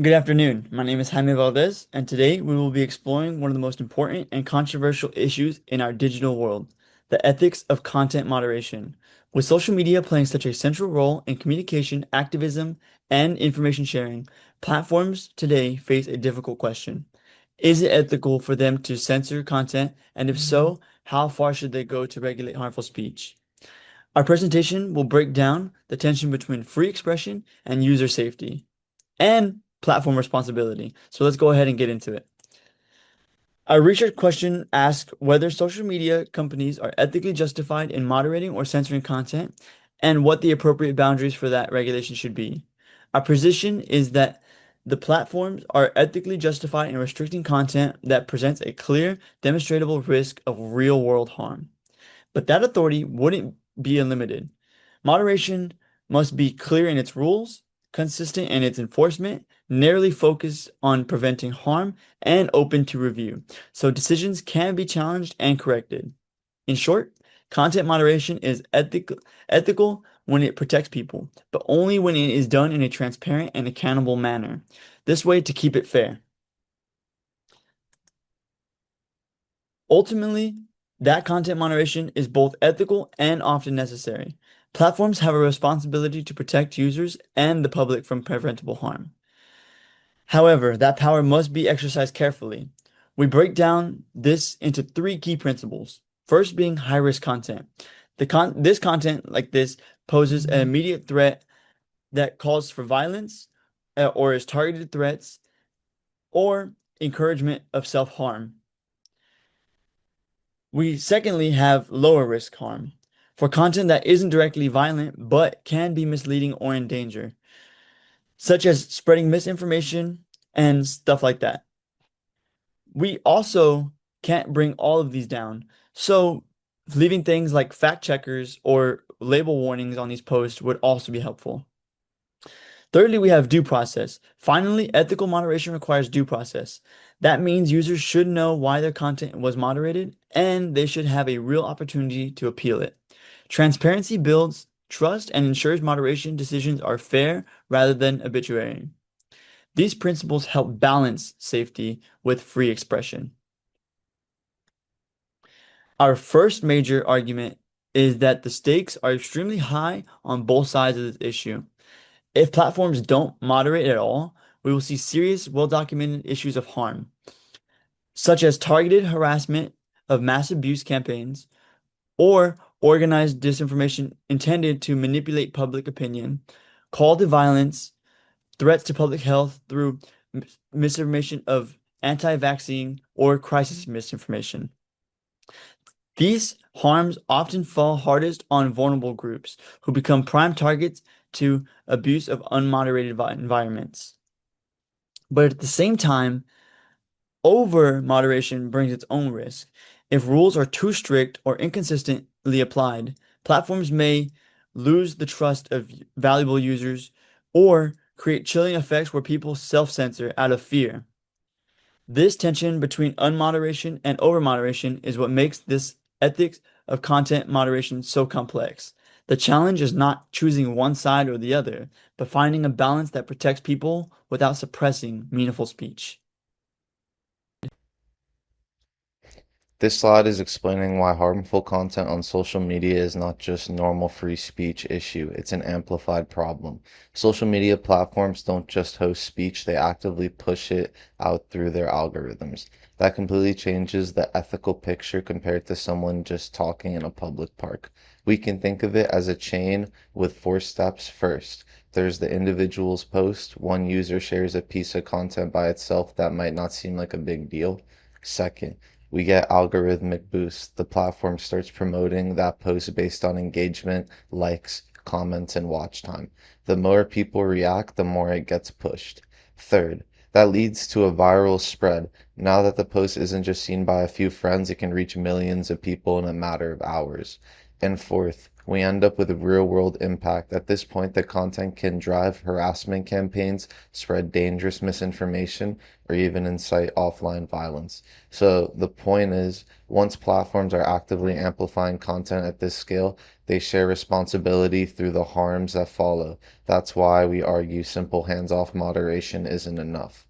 Good afternoon. My name is Jaime Valdez, and today we will be exploring one of the most important and controversial issues in our digital world, the ethics of content moderation. With social media playing such a central role in communication, activism, and information sharing, platforms today face a difficult question. Is it ethical for them to censor content, and if so, how far should they go to regulate harmful speech? Our presentation will break down the tension between free expression and user safety and platform responsibility. So let's go ahead and get into it. Our research question asks whether social media companies are ethically justified in moderating or censoring content and what the appropriate boundaries for that regulation should be. Our position is that the platforms are ethically justified in restricting content that presents a clear, demonstrable risk of real-world harm. But that authority wouldn't be unlimited. Moderation must be clear in its rules, consistent in its enforcement, narrowly focused on preventing harm, and open to review, so decisions can be challenged and corrected. In short, content moderation is ethical when it protects people, but only when it is done in a transparent and accountable manner. This way to keep it fair. Ultimately, that content moderation is both ethical and often necessary. Platforms have a responsibility to protect users and the public from preventable harm. However, that power must be exercised carefully. We break down this into three key principles. First being high-risk content. This content like this poses an immediate threat that calls for violence or is targeted threats or encouragement of self-harm. We secondly have lower risk harm for content that isn't directly violent but can be misleading or in danger, such as spreading misinformation and stuff like that. We also can't bring all of these down, so leaving things like fact checkers or label warnings on these posts would also be helpful. Thirdly, we have due process. Finally, ethical moderation requires due process. That means users should know why their content was moderated and they should have a real opportunity to appeal it. Transparency builds trust and ensures moderation decisions are fair rather than arbitrary. These principles help balance safety with free expression. Our first major argument is that the stakes are extremely high on both sides of this issue. If platforms don't moderate at all, we will see serious, well-documented issues of harm, such as targeted harassment of mass abuse campaigns or organized disinformation intended to manipulate public opinion, call to violence, threats to public health through misinformation of anti-vaccine or crisis misinformation. These harms often fall hardest on vulnerable groups who become prime targets to abuse of unmoderated environments. But at the same time, over moderation brings its own risk. If rules are too strict or inconsistently applied, platforms may lose the trust of valuable users or create chilling effects where people self-censor out of fear. This tension between unmoderation and overmoderation is what makes this ethics of content moderation so complex. The challenge is not choosing one side or the other, but finding a balance that protects people without suppressing meaningful speech. This slide is explaining why harmful content on social media is not just normal free speech issue, it's an amplified problem. Social media platforms don't just host speech, they actively push it out through their algorithms. That completely changes the ethical picture compared to someone just talking in a public park. We can think of it as a chain with four steps. First, there's the individual's post. One user shares a piece of content by itself that might not seem like a big deal. Second, we get algorithmic boosts. The platform starts promoting that post based on engagement, likes, comments, and watch time. The more people react, the more it gets pushed. Third, that leads to a viral spread. Now that the post isn't just seen by a few friends, it can reach millions of people in a matter of hours. And fourth, We end up with a real-world impact. At this point, the content can drive harassment campaigns, spread dangerous misinformation, or even incite offline violence. So the point is, once platforms are actively amplifying content at this scale, they share responsibility through the harms that follow. That's why we argue simple hands-off moderation isn't enough.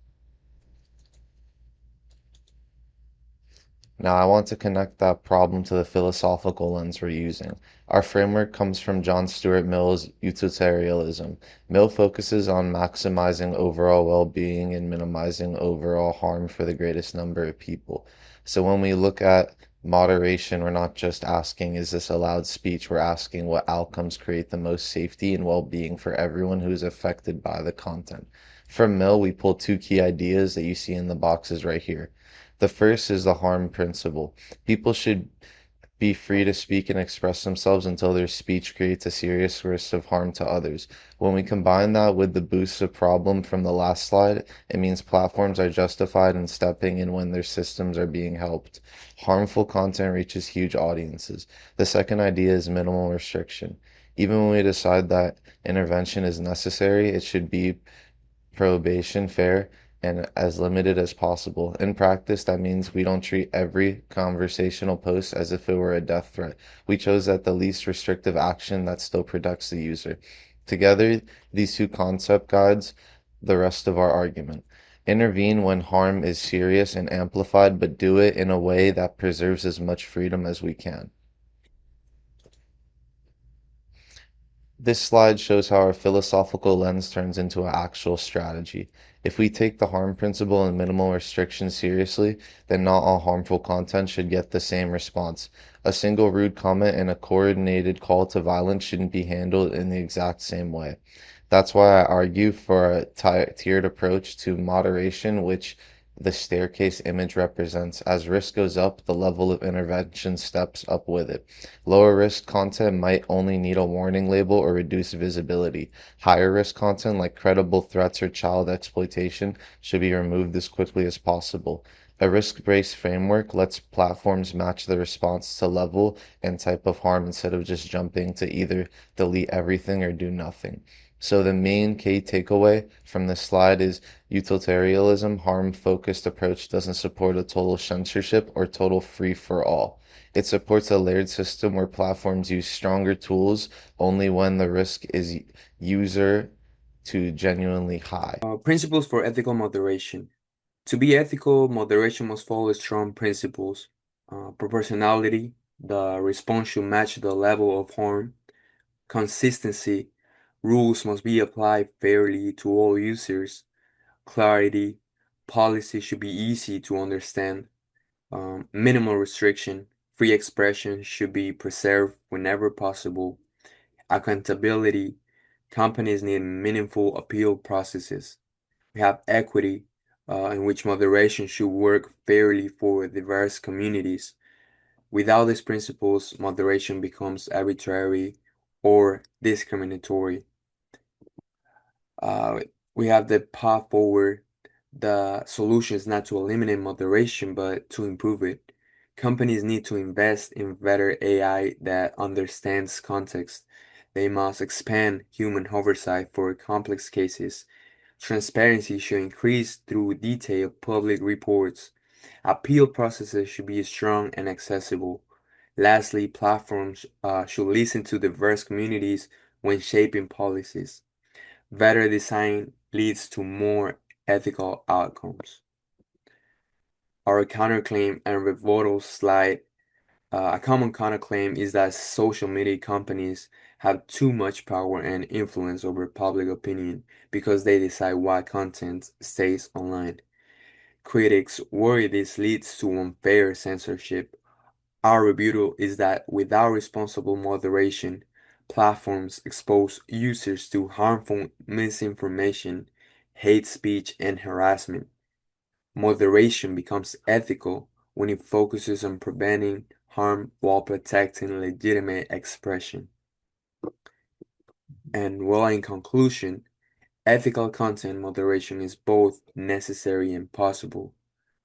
Now, I want to connect that problem to the philosophical lens we're using. Our framework comes from John Stuart Mill's utilitarianism. Mill focuses on maximizing overall well-being and minimizing overall harm for the greatest number of people. So when we look at moderation, we're not just asking, is this allowed speech? We're asking what outcomes create the most safety and well-being for everyone who is affected by the content. From Mill, we pull two key ideas that you see in the boxes right here. The first is the harm principle. People should be free to speak and express themselves until their speech creates a serious risk of harm to others. When we combine that with the boost of problem from the last slide, it means platforms are justified in stepping in when their systems are being helped. Harmful content reaches huge audiences. The second idea is minimal restriction. Even when we decide that intervention is necessary, it should be prohibition fair and as limited as possible. In practice, that means we don't treat every conversational post as if it were a death threat. We chose that the least restrictive action that still protects the user. Together, these two concept guides the rest of our argument. Intervene when harm is serious and amplified, but do it in a way that preserves as much freedom as we can. This slide shows how our philosophical lens turns into an actual strategy. If we take the harm principle and minimal restriction seriously, then not all harmful content should get the same response. A single rude comment and a coordinated call to violence shouldn't be handled in the exact same way. That's why I argue for a tiered approach to moderation, which the staircase image represents. As risk goes up, the level of intervention steps up with it. Lower risk content might only need a warning label or reduce visibility. Higher risk content like credible threats or child exploitation should be removed as quickly as possible. A risk-based framework lets platforms match the response to level and type of harm instead of just jumping to either delete everything or do nothing. So the main key takeaway from this slide is utilitarianism, harm-focused approach doesn't support a total censorship or total free-for-all. It supports a layered system where platforms use stronger tools only when the risk is user to genuinely high. Principles for ethical moderation. To be ethical, moderation must follow strong principles. Proportionality, the response should match the level of harm. Consistency, rules must be applied fairly to all users. Clarity, policy should be easy to understand. Minimal restriction, free expression should be preserved whenever possible. Accountability, companies need meaningful appeal processes. We have equity, in which moderation should work fairly for diverse communities. Without these principles, moderation becomes arbitrary or discriminatory. Uh, we have the path forward. The solution is not to eliminate moderation, but to improve it. Companies need to invest in better AI that understands context. They must expand human oversight for complex cases. Transparency should increase through detailed public reports. Appeal processes should be strong and accessible. Lastly, platforms should listen to diverse communities when shaping policies. Better design leads to more ethical outcomes. Our counterclaim and rebuttal slide. A common counterclaim is that social media companies have too much power and influence over public opinion because they decide what content stays online. Critics worry this leads to unfair censorship. Our rebuttal is that without responsible moderation, platforms expose users to harmful misinformation, hate speech, and harassment. Moderation becomes ethical when it focuses on preventing harm while protecting legitimate expression. And well, in conclusion, ethical content moderation is both necessary and possible.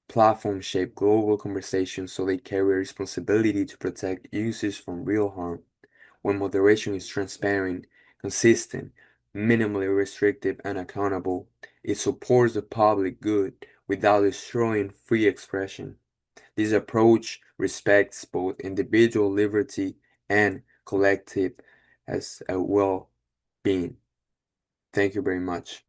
Platforms shape global conversations so they carry a responsibility to protect users from real harm. When moderation is transparent, consistent, minimally restrictive, and accountable, it supports the public good without destroying free expression. This approach respects both individual liberty and collective as a well-being. Thank you very much.